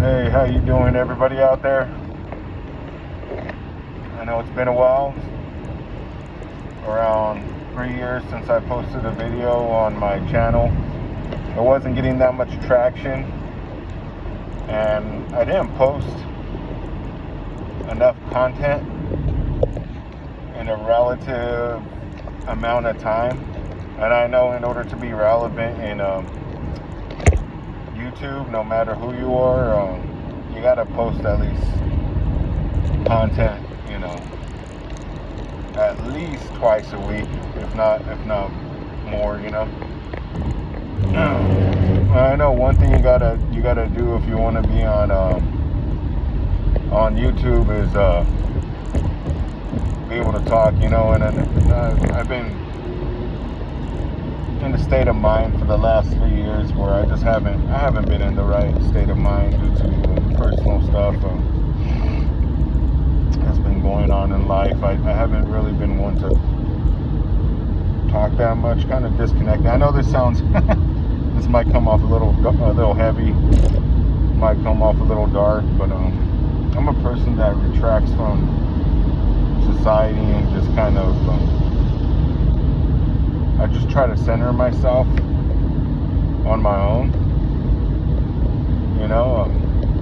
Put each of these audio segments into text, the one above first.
Hey, how you doing, everybody out there? I know it's been a while, around 3 years since I posted a video on my channel. I wasn't getting that much traction, and I didn't post enough content in a relative amount of time. And I know in order to be relevant in YouTube, no matter who you are, you gotta post at least content, at least twice a week, if not more. I know one thing you gotta do if you want to be on YouTube is be able to talk, and I've been in a state of mind for the last 3 years where I haven't been in the right state of mind due to personal stuff that's been going on in life. I haven't really been one to talk that much, kind of disconnected. I know this this might come off a little heavy, might come off a little dark, but I'm a person that retracts from society and just kind of I just try to center myself on my own.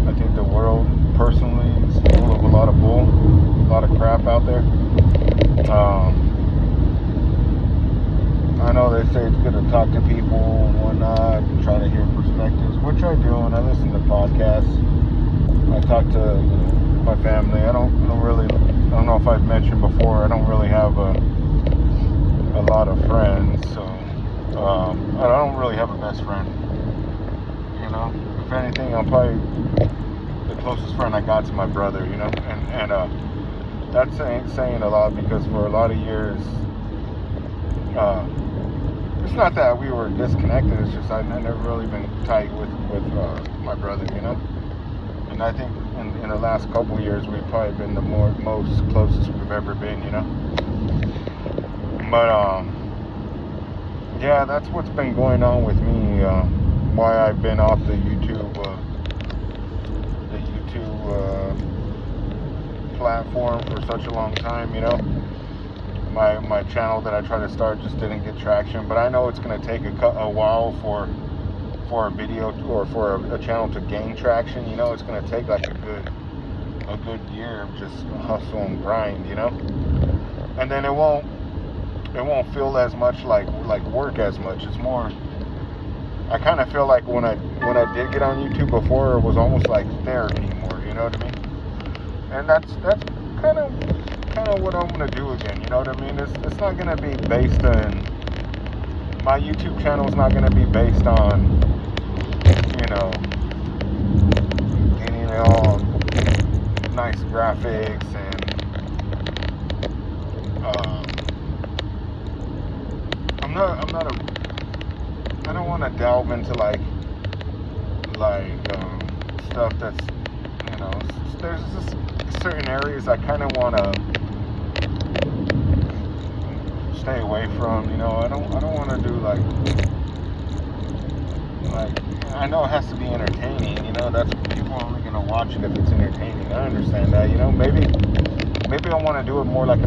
I think the world personally is full of a lot of bull, a lot of crap out there. I know they say it's good to talk to people and whatnot, and try to hear perspectives, which I do, and I listen to podcasts. I talk to my family. I don't know if I've mentioned before, I don't really have a lot of friends, so I don't really have a best friend. If anything, I'm probably the closest friend I got to my brother. And that's saying a lot, because for a lot of years, it's not that we were disconnected. It's just I never really been tight with my brother. And I think in the last couple of years, we've probably been the most closest we've ever been. But yeah, that's what's been going on with me. Why I've been off the YouTube platform for such a long time. My channel that I tried to start just didn't get traction. But I know it's going to take a while for a video or for a channel to gain traction. It's going to take like a good year of just hustle and grind. And then it won't feel as much like work as much. It's more, I kind of feel like when I did get on YouTube before, it was almost like therapy more, you know what I mean? And that's kind of what I'm gonna do again, you know what I mean? It's not gonna be based on, my YouTube channel is not gonna be based on, getting all nice graphics and I don't want to delve into like stuff that's, there's just certain areas I kind of want to stay away from. I don't want to do like I know it has to be entertaining. That's people are only gonna watch it if it's entertaining. I understand that. Maybe I want to do it more like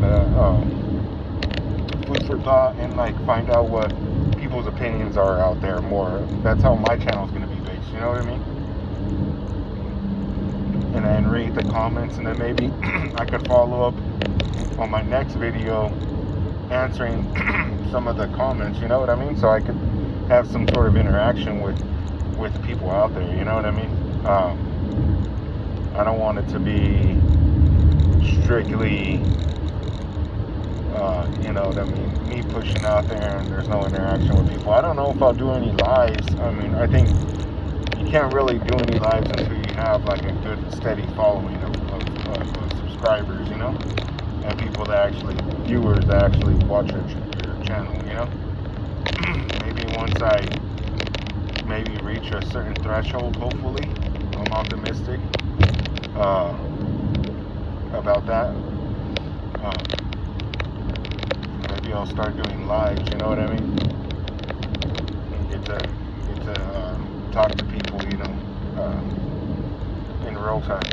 food for thought, and like find out what people's opinions are out there more. That's how my channel is going to be based, you know what I mean? And then read the comments, and then maybe I could follow up on my next video answering some of the comments, you know what I mean? So I could have some sort of interaction with people out there, you know what I mean? I don't want it to be strictly me pushing out there and there's no interaction with people. I don't know if I'll do any lives. I think you can't really do any lives until you have like a good steady following of subscribers, and people viewers that actually watch your channel, Maybe once I reach a certain threshold, hopefully, I'm optimistic about that. Maybe I'll start doing lives, you know what I mean? And get to talk to people, real time.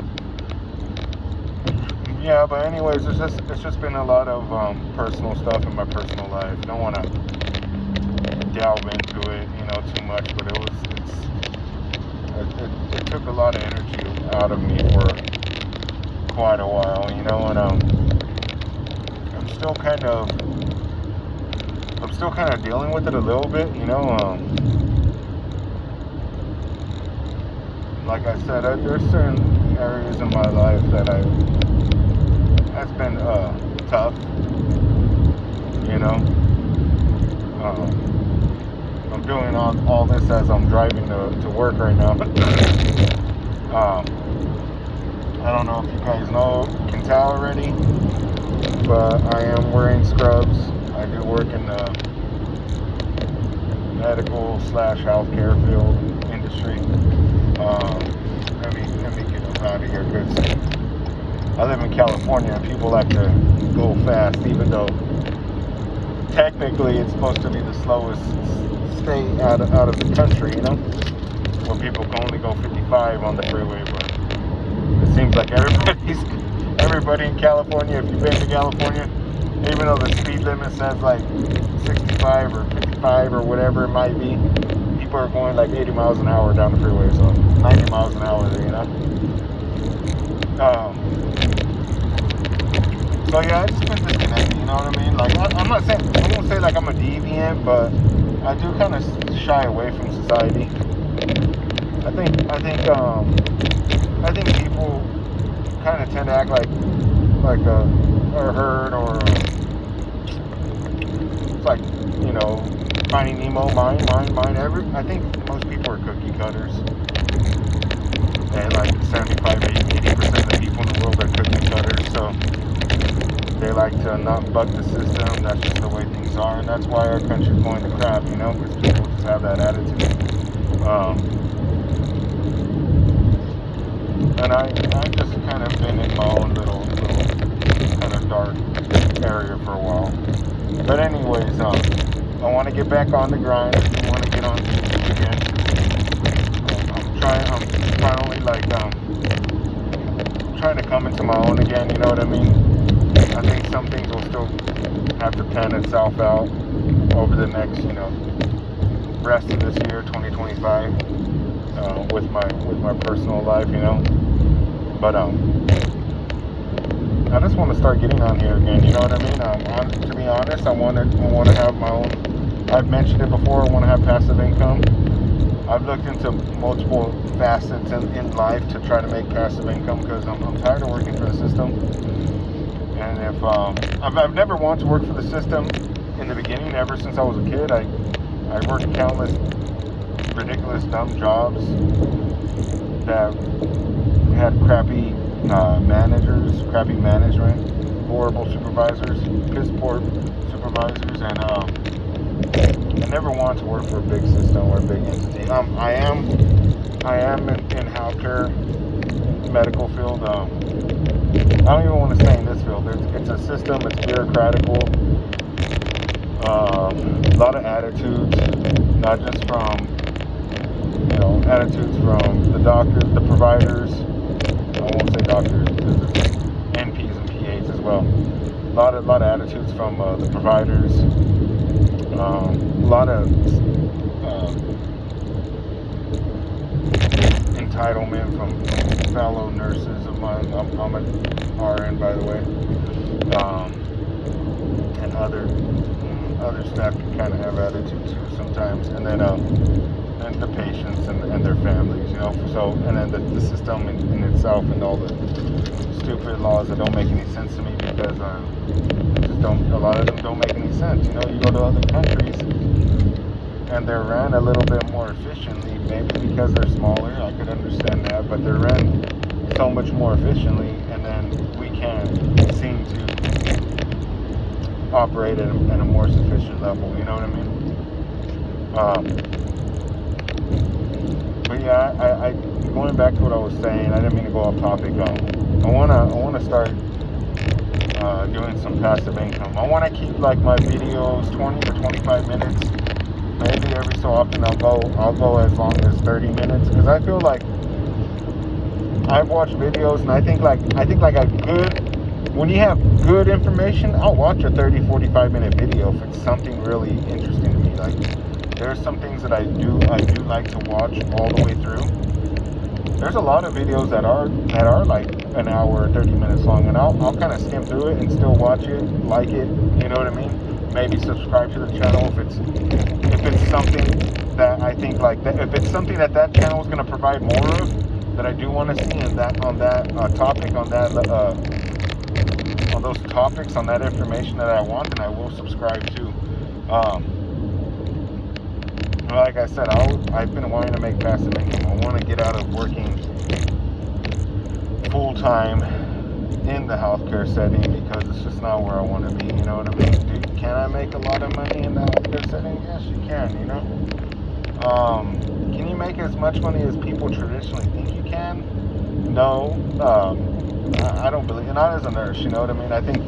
Yeah, but anyways, it's just been a lot of personal stuff in my personal life. Don't want to delve into it, too much. But it took a lot of energy out of me for quite a while, and I'm still kind of dealing with it a little bit, like I said, there's certain areas in my life that's been tough, I'm doing all this as I'm driving to work right now. I don't know if you guys can tell already, but I am wearing scrubs. I do work in the medical/healthcare field industry. Let me get up out of here because I live in California and people like to go fast, even though technically it's supposed to be the slowest state out of the country, where people can only go 55 on the freeway, but it seems like everybody in California, if you've been to California, even though the speed limit says like 65 or 55 or whatever it might be, people are going like 80 miles an hour down the freeway, so 90 miles an hour there, So yeah, it's been disconnected, you know what I mean? Like I won't say like I'm a deviant, but I do kind of shy away from society. I think people kind of tend to act like a herd, or it's like, Finding Nemo, mine. I think most people are cookie cutters, and like 75-80% of the people in the world are cookie cutters. So they like to not buck the system. That's just the way things are, and that's why our country's going to crap, because people just have that attitude. And I've just kind of been in my own little kind of dark area for a while. But anyways, I want to get back on the grind. I want to get on again. I'm trying to come into my own again, you know what I mean? I think some things will still have to pan itself out over the next, rest of this year, 2025, with my personal life, But I just want to start getting on here again. You know what I mean? To be honest, I want to have my own. I've mentioned it before. I want to have passive income. I've looked into multiple facets in life to try to make passive income because I'm tired of working for the system. And if I've never wanted to work for the system in the beginning. Ever since I was a kid, I worked countless ridiculous, dumb jobs that had crappy managers, crappy management, horrible supervisors, piss poor supervisors, and I never wanted to work for a big system or a big entity. I am in healthcare, medical field. I don't even want to say in this field. It's a system. It's bureaucratical. A lot of attitudes, not just from attitudes from the doctors, the providers. I won't say doctors, because it's NPs and PAs as well. A lot of attitudes from the providers. A lot of entitlement from fellow nurses of mine. I'm an RN, by the way, and other staff can kind of have attitudes too sometimes, and then and the patients and their families, So, and then the system in itself, and all the stupid laws that don't make any sense to me, because just don't. A lot of them don't make any sense. You go to other countries and they're ran a little bit more efficiently, maybe because they're smaller. I could understand that, but they're ran so much more efficiently, and then we can't seem to operate at a more sufficient level. You know what I mean? But yeah, I going back to what I was saying. I didn't mean to go off topic. I wanna start doing some passive income. I wanna keep like my videos 20 to 25 minutes. Maybe every so often I'll go as long as 30 minutes, because I feel like I've watched videos, and I think like a good, when you have good information, I'll watch a 30, 45-minute video if it's something really interesting to me. Like, there's some things that I do like to watch all the way through. There's a lot of videos that are like an hour or 30 minutes long, and I'll kind of skim through it and still watch it, like it, you know what I mean? Maybe subscribe to the channel if it's something that I think like that, if it's something that channel is going to provide more of, that I do want to see in that, on that topic, on that on those topics, on that information that I want, then I will subscribe to. Like I said, I've been wanting to make passive income. I want to get out of working full-time in the healthcare setting, because it's just not where I want to be, you know what I mean? Can I make a lot of money in the healthcare setting? Yes, you can, you know? Can you make as much money as people traditionally think you can? No. I don't believe, not as a nurse, you know what I mean? I think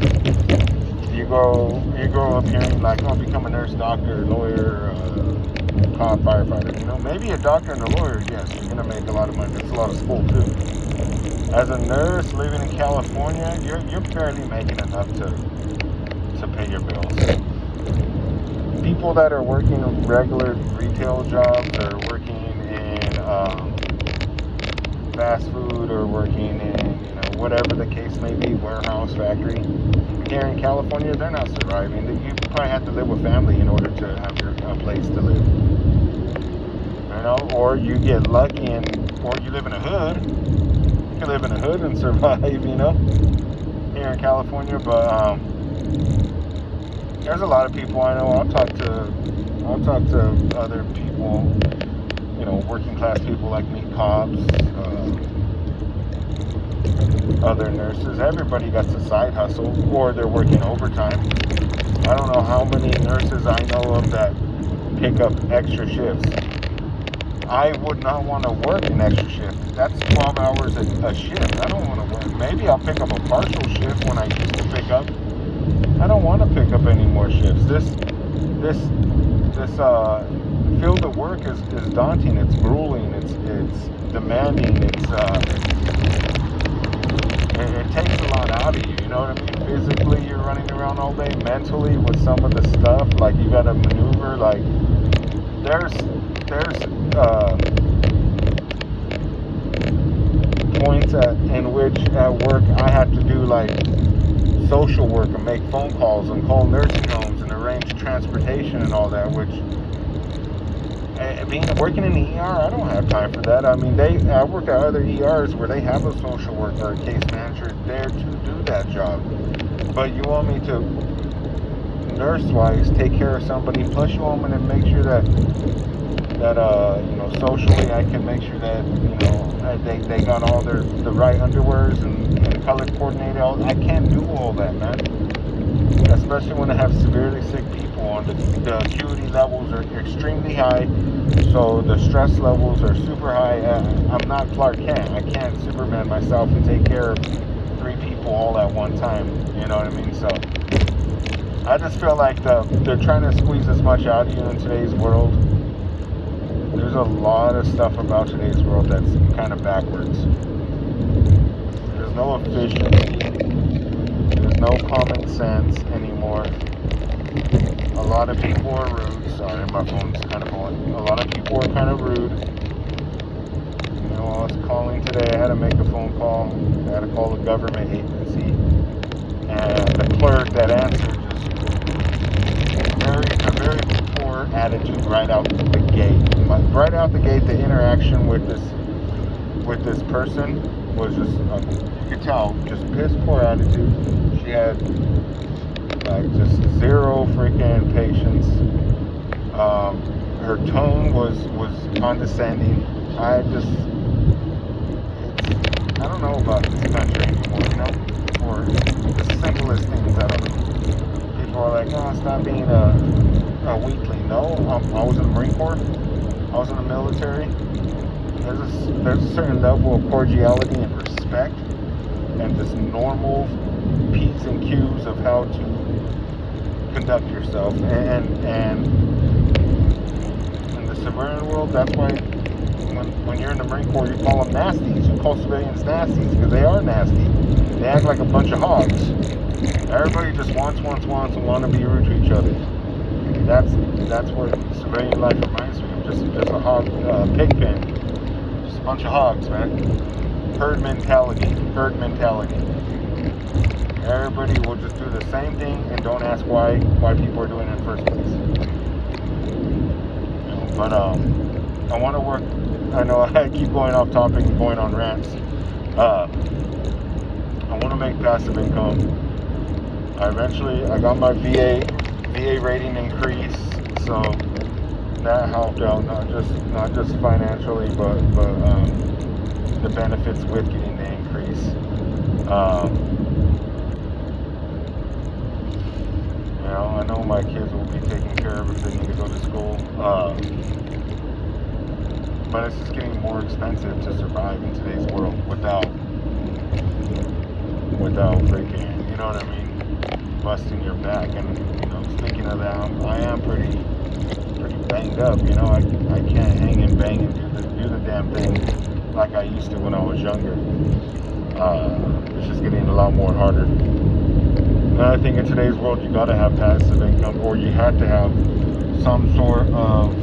you grow up hearing like, oh, become a nurse, doctor, lawyer, cop, firefighter, you know? Maybe a doctor and a lawyer, yes, you're going to make a lot of money. That's a lot of school, too. As a nurse living in California, you're barely making enough to pay your bills. People that are working regular retail jobs, or working in fast food, or working in, you know, whatever the case may be, warehouse, factory, here in California, they're not surviving. You probably have to live with family in order to have a place to live. You know, or you get lucky or you live in a hood. You can live in a hood and survive, you know, here in California. But there's a lot of people I know. I'll talk to other people, you know, working class people like me, cops, other nurses. Everybody got a side hustle, or they're working overtime. I don't know how many nurses I know of that pick up extra shifts. I would not want to work an extra shift. That's 12 hours a shift. I don't want to work. Maybe I'll pick up a partial shift when I used to pick up. I don't want to pick up any more shifts. This field of work is daunting. It's grueling. It's demanding. It takes a lot out of you. You know what I mean? Physically, you're running around all day. Mentally, with some of the stuff, like you got to maneuver. Like there's points in which at work I have to do like social work and make phone calls and call nursing homes and arrange transportation and all that, which working in the ER, I don't have time for that. I mean, I work at other ERs where they have a social worker or a case manager there to do that job, but you want me to nurse-wise take care of somebody, plus you want me to make sure that you know, socially I can make sure that, you know, they got all the right underwears and color coordinated. I can't do all that, man. Especially when I have severely sick people on the acuity levels are extremely high, so the stress levels are super high. I'm not Clark Kent. I can't Superman myself and take care of 3 people all at one time. You know what I mean? So I just feel like they're trying to squeeze as much out of you in today's world. There's a lot of stuff about today's world that's kind of backwards. There's no efficiency. There's no common sense anymore. A lot of people are rude. Sorry, my phone's kind of going. A lot of people are kind of rude. You know, I was calling today. I had to make a phone call. I had to call the government agency. And the clerk that answered just a very poor attitude right out the gate. Right out the gate, the interaction with this person was just, you could tell, just piss poor attitude. She had like just zero freaking patience. Her tone was condescending. I don't know about this country anymore, you know, for the simplest things. I don't know. People are like, oh, stop being a weakling. No, I was in the Marine Corps. I was in the military. There's a certain level of cordiality and respect and just normal P's and Q's of how to conduct yourself. And in the civilian world, that's why when you're in the Marine Corps, you call them nasties. You call civilians nasties because they are nasty. They act like a bunch of hogs. Everybody just wants, and want to be rude to each other. That's what civilian life reminds me of. Just a hog, pig pen. Just a bunch of hogs, man. Herd mentality. Everybody will just do the same thing and don't ask why people are doing it in the first place. But I want to work. I know I keep going off topic and going on rants. I want to make passive income. I got my VA rating increase, so that helped out not just financially, but the benefits with getting the increase. I know my kids will be taken care of if they need to go to school. But it's just getting more expensive to survive in today's world without freaking, you know what I mean, busting your back. And speaking of that, I am pretty banged up. I can't hang and bang and do the damn thing like I used to when I was younger. It's just getting a lot more harder. And I think in today's world, you gotta have passive income, or you have to have some sort of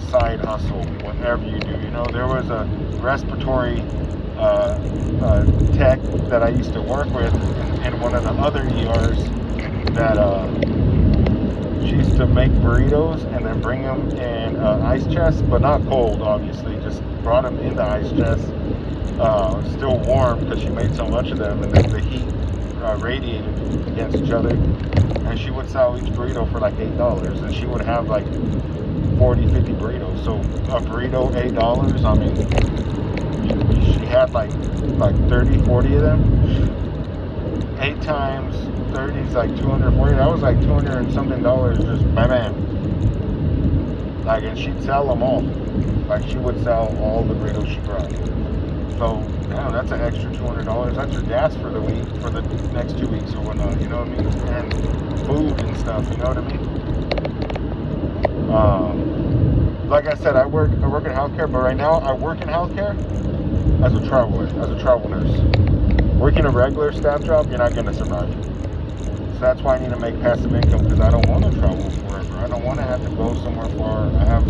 side hustle, whatever you do. There was a respiratory tech that I used to work with in one of the other ERs that she used to make burritos and then bring them in ice chests, but not cold, obviously. Just brought them in the ice chest, still warm because she made so much of them, and then the heat radiated against each other. And she would sell each burrito for like $8, and she would have like 40, 50 burritos. So a burrito, $8. I mean, she had like 30, 40 of them. 8 times 30 is like 240. That was like 200 and something dollars, just bam. Like, and she'd sell them all. Like, she would sell all the burritos she brought. So, that's an extra $200. That's your gas for the week, for the next 2 weeks or whatnot. You know what I mean? And food and stuff. You know what I mean? Like I said, I work in healthcare, but right now I work in healthcare as a travel nurse. Working a regular staff job, you're not going to survive. So that's why I need to make passive income, because I don't want to travel forever. I don't want to have to go somewhere far. I have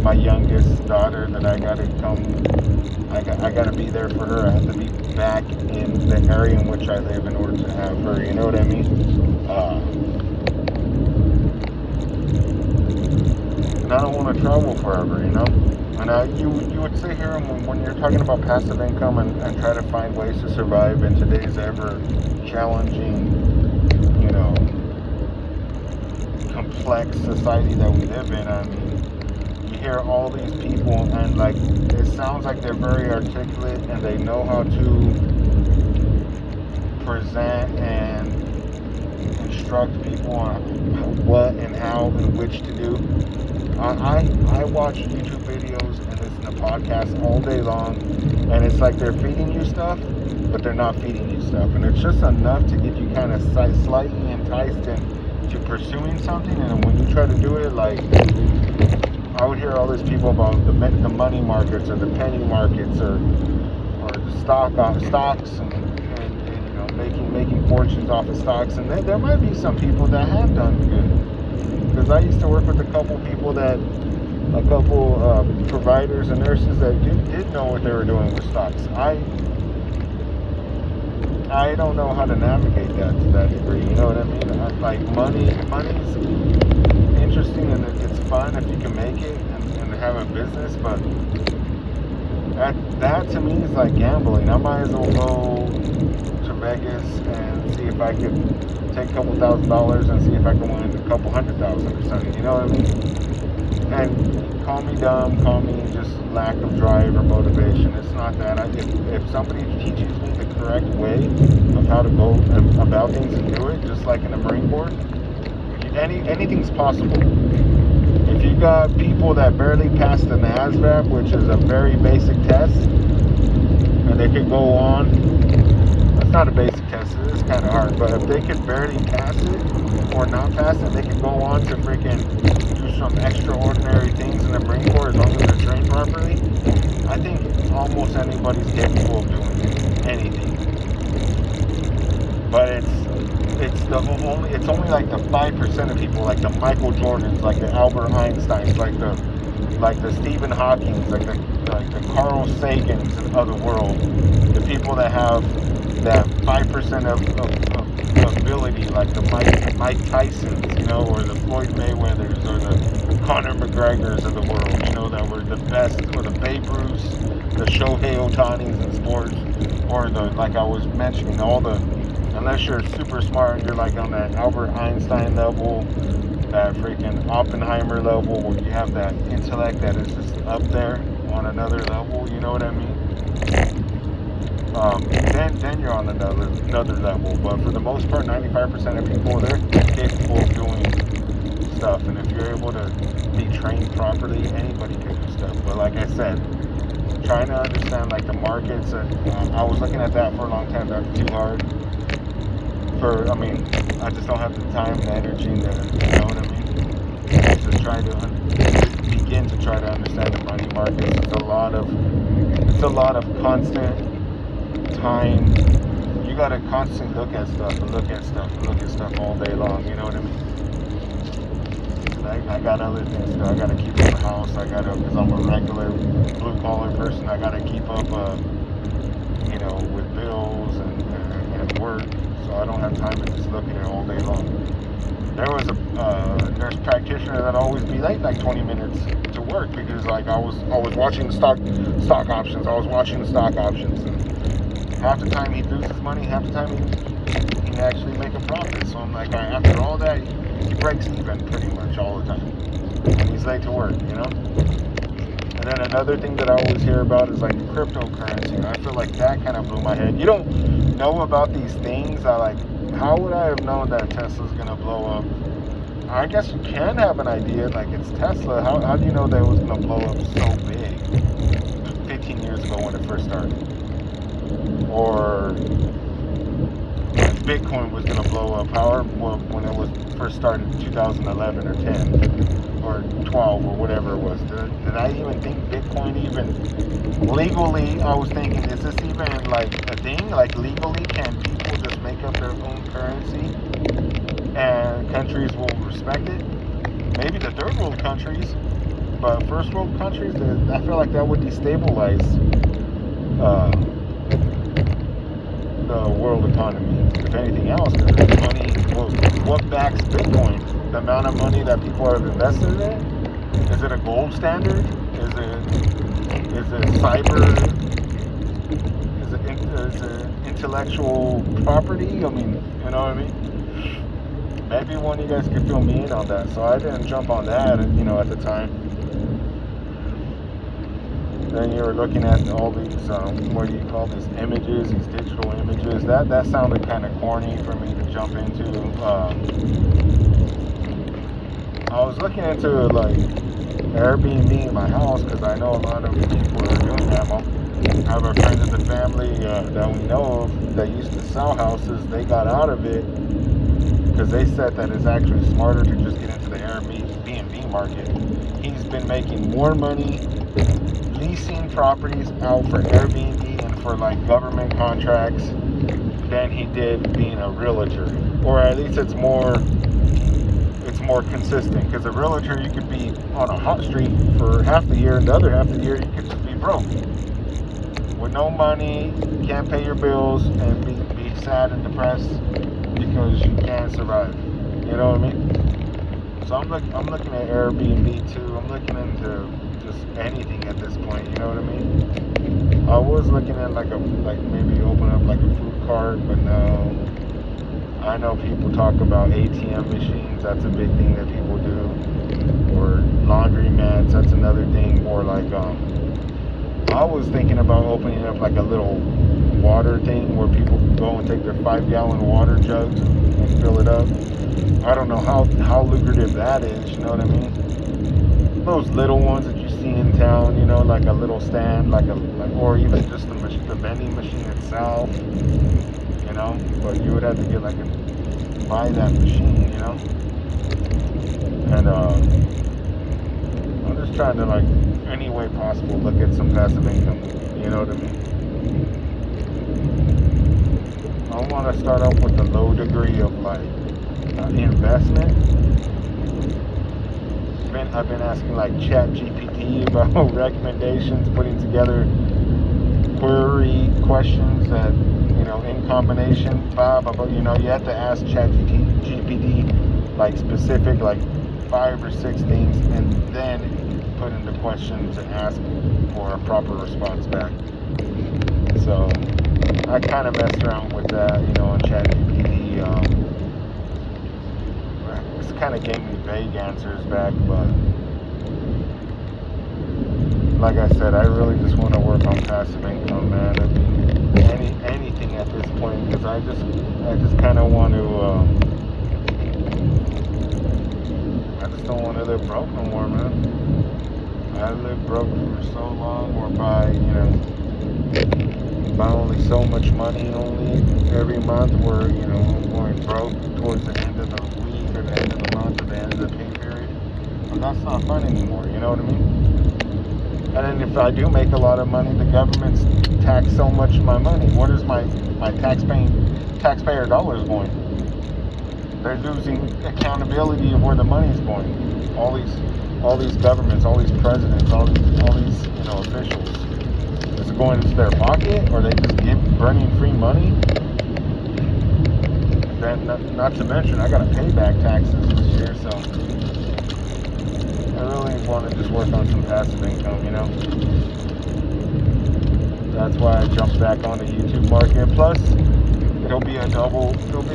my youngest daughter that I got to come. I got to be there for her. I have to be back in the area in which I live in order to have her. You know what I mean? And I don't want to travel forever, And you would sit here and when you're talking about passive income and try to find ways to survive in today's ever challenging, complex society that we live in. I mean, you hear all these people and like it sounds like they're very articulate and they know how to present and instruct people on what and how and which to do. I watch YouTube videos and listen to podcasts all day long, and it's like they're feeding you stuff, but they're not feeding you stuff, and it's just enough to get you kind of slightly enticed into pursuing something. And when you try to do it, like I would hear all these people about the money markets or the penny markets or the stocks and making fortunes off of stocks, and there might be some people that have done good. Because I used to work with a couple providers and nurses that did know what they were doing with stocks. I don't know how to navigate that to that degree. You know what I mean? Like money's interesting and it's fun if you can make it and have a business, but that to me is like gambling. I might as well go to Vegas and see if I could take a couple $1,000s and see if I can win a couple $100,000 or something, you know what I mean? And call me dumb, call me just lack of drive or motivation. It's not that. If somebody teaches me the correct way of how to go about things and do it, just like in the Marine Corps, anything's possible. If you got people that barely passed the NASVAB, which is a very basic test, and they could go on, it's not a basic test, it is kind of hard, but if they could barely pass it or not pass it, they could go on to freaking do some extraordinary things in the Marine Corps as long as they're trained properly. I think almost anybody's capable of doing anything. But it's only like the 5% of people, like the Michael Jordans, like the Albert Einsteins, like the Stephen Hawkings, like the Carl Sagans of the world, the people that have that 5% of ability, like the Mike Tysons, you know, or the Floyd Mayweathers, or the Conor McGregors of the world, you know, that were the best, or the Babe Ruths, the Shohei Ohtanis in sports, or the, like I was mentioning, all the, unless you're super smart and you're like on that Albert Einstein level, that freaking Oppenheimer level, where you have that intellect that is just up there on another level, you know what I mean? Then you're on another level. But for the most part, 95% of people, they're capable of doing stuff. And if you're able to be trained properly, anybody can do stuff. But like I said, trying to understand like the markets, I was looking at that for a long time. That's too hard. I just don't have the time and the energy to, you know what I mean? To try to begin to try to understand the money markets. It's a lot of constant time. You gotta constantly look at stuff and look at stuff and look at stuff all day long, you know what I mean? I got other things to do. I gotta keep up the house. Because I'm a regular blue collar person, I gotta keep up, you know, with bills and work. So I don't have time to just look at it all day long. There was a nurse practitioner that always be late like 20 minutes to work because like I was watching stock options. I was watching the stock options, and half the time he'd lose his money, half the time he'd actually make a profit. So I'm like, after all that, he breaks even pretty much all the time, and he's late to work, you know. And then another thing that I always hear about is like cryptocurrency, and I feel like that kind of blew my head. You don't know about these things. How would I have known that Tesla's gonna blow up? I guess you can have an idea, like it's Tesla. How do you know that it was gonna blow up so big 15 years ago when it first started? Or Bitcoin was gonna blow up when it was first started in 2011 or 10 or 12 or whatever it was. Did I even think Bitcoin even legally? I was thinking, is this even like a thing? Like legally, can people just make up their own currency and countries will respect it? Maybe the third world countries, but first world countries, I feel like that would destabilize the world economy, if anything else, because money, what backs Bitcoin? The amount of money that people have invested in it? Is it a gold standard? Is it cyber? Is it intellectual property? I mean, you know what I mean? Maybe one of you guys could fill me in on that. So I didn't jump on that, you know, at the time. Then you were looking at all these, what do you call these images, these digital images. That sounded kind of corny for me to jump into. I was looking into like Airbnb in my house because I know a lot of people are doing that. I have a friend in the family that we know of that used to sell houses. They got out of it because they said that it's actually smarter to just get into the Airbnb market. He's been making more money leasing properties out for Airbnb and for like government contracts than he did being a realtor, or at least it's more consistent. Because a realtor, you could be on a hot streak for half the year, and the other half of the year you could just be broke with no money, can't pay your bills, and be sad and depressed because you can't survive. You know what I mean? So I'm looking at Airbnb too. I'm looking into just anything at this point. You know what I mean? I was looking at like maybe open up like a food cart, but no. I know people talk about ATM machines. That's a big thing that people do. Or laundry mats. That's another thing. Or like I was thinking about opening up like a little water thing where people can go and take their 5-gallon water jugs and fill it up. I don't know how lucrative that is, you know what I mean? Those little ones that you see in town, you know, like a little stand, or even just the vending machine itself, you know. But you would have to get buy that machine, you know. And just trying to, like, any way possible look at some passive income. You know what I mean? I want to start off with a low degree of, like, investment. I've been asking, like, ChatGPT about recommendations, putting together query questions that, you know, in combination, but you know, you have to ask ChatGPT like specific, like 5 or 6 things, and then put in the questions and ask for a proper response back. So I kind of messed around with that, you know, on ChatGPT. It's kind of gave me vague answers back, but like I said, I really just want to work on passive income, man. I mean, anything at this point, because I just kind of want to. I just don't want to live broke no more, man. I lived broke for so long, whereby, you know, by only so much money only every month, where, you know, I'm going broke towards the end of the week or the end of the month or the end of the pay period. But that's not fun anymore. You know what I mean? And then if I do make a lot of money, the government's tax so much of my money. What is my taxpayer dollars going? They're losing accountability of where the money's going. All these governments, all these presidents, all these, you know, officials. Is it going into their pocket, or they just burning free money? Then, not to mention, I got to pay back taxes this year, so I really want to just work on some passive income, you know. That's why I jumped back on the YouTube market. Plus, it'll be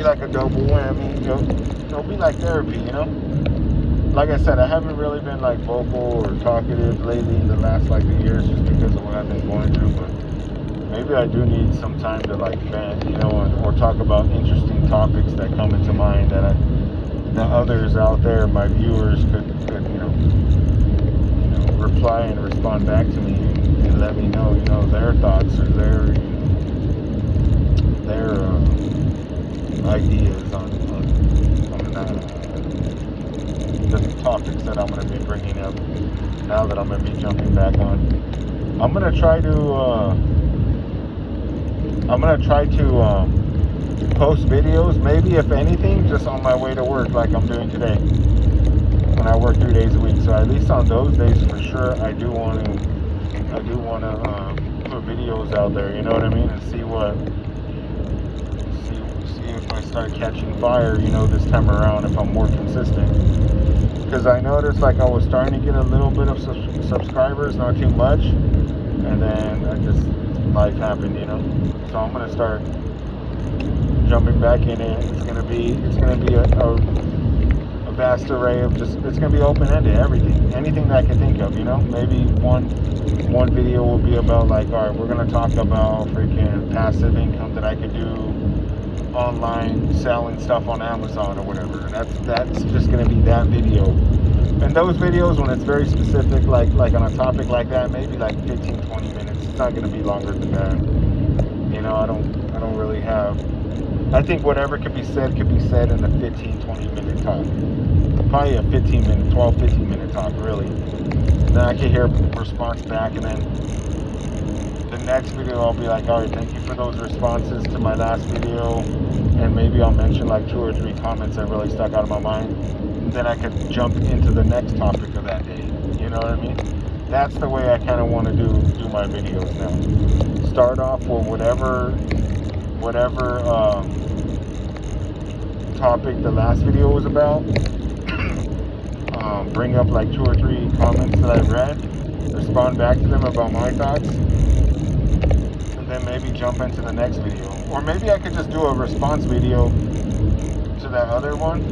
like a double whammy. It'll be like therapy, you know. Like I said, I haven't really been like vocal or talkative lately in the last like years, just because of what I've been going through. But maybe I do need some time to like vent, you know, or talk about interesting topics that come into mind that others out there, my viewers, could you know, reply and respond back to me and let me know, you know, their thoughts or their ideas on the topics that I'm going to be bringing up now that I'm going to be jumping back on. I'm going to try to post videos, maybe, if anything, just on my way to work, like I'm doing today when I work 3 days a week. So at least on those days, for sure, I do want to put videos out there, you know what I mean, and see if I start catching fire, you know, this time around, if I'm more consistent. Because I noticed, like, I was starting to get a little bit of subscribers, not too much, and then life happened, you know. So I'm gonna start jumping back in it. It's gonna be a vast array of it's gonna be open-ended, anything that I can think of, you know. Maybe one video will be about, like, all right, we're gonna talk about freaking passive income that I could do online, selling stuff on Amazon or whatever. And that's just gonna be that video. And those videos, when it's very specific, like on a topic like that, maybe like 15-20 minutes. It's not gonna be longer than that. You know, I don't really have. I think whatever could be said in a 15-20 minute talk. Probably a 12-15 minute talk, really. Then I can hear a response back, and then the next video I'll be like, all right, thank you for those responses to my last video, and maybe I'll mention like 2 or 3 comments that really stuck out of my mind. And then I could jump into the next topic of that day. You know what I mean? That's the way I kind of want to do my videos now. Start off with whatever topic the last video was about. Bring up like 2 or 3 comments that I've read, respond back to them about my thoughts, and then maybe jump into the next video. Or maybe I could just do a response video to that other one,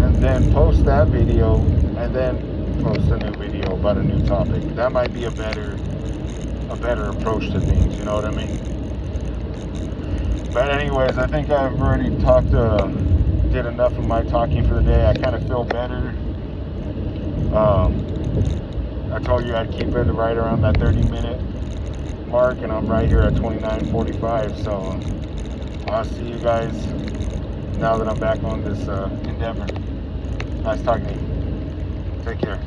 and then post that video, and then post a new video about a new topic. That might be a better approach to things, you know what I mean? But anyways, I think I've already did enough of my talking for the day. I kind of feel better. I told you I'd keep it right around that 30-minute mark, and I'm right here at 29:45. So I'll see you guys now that I'm back on this endeavor. Nice talking to you. Take care.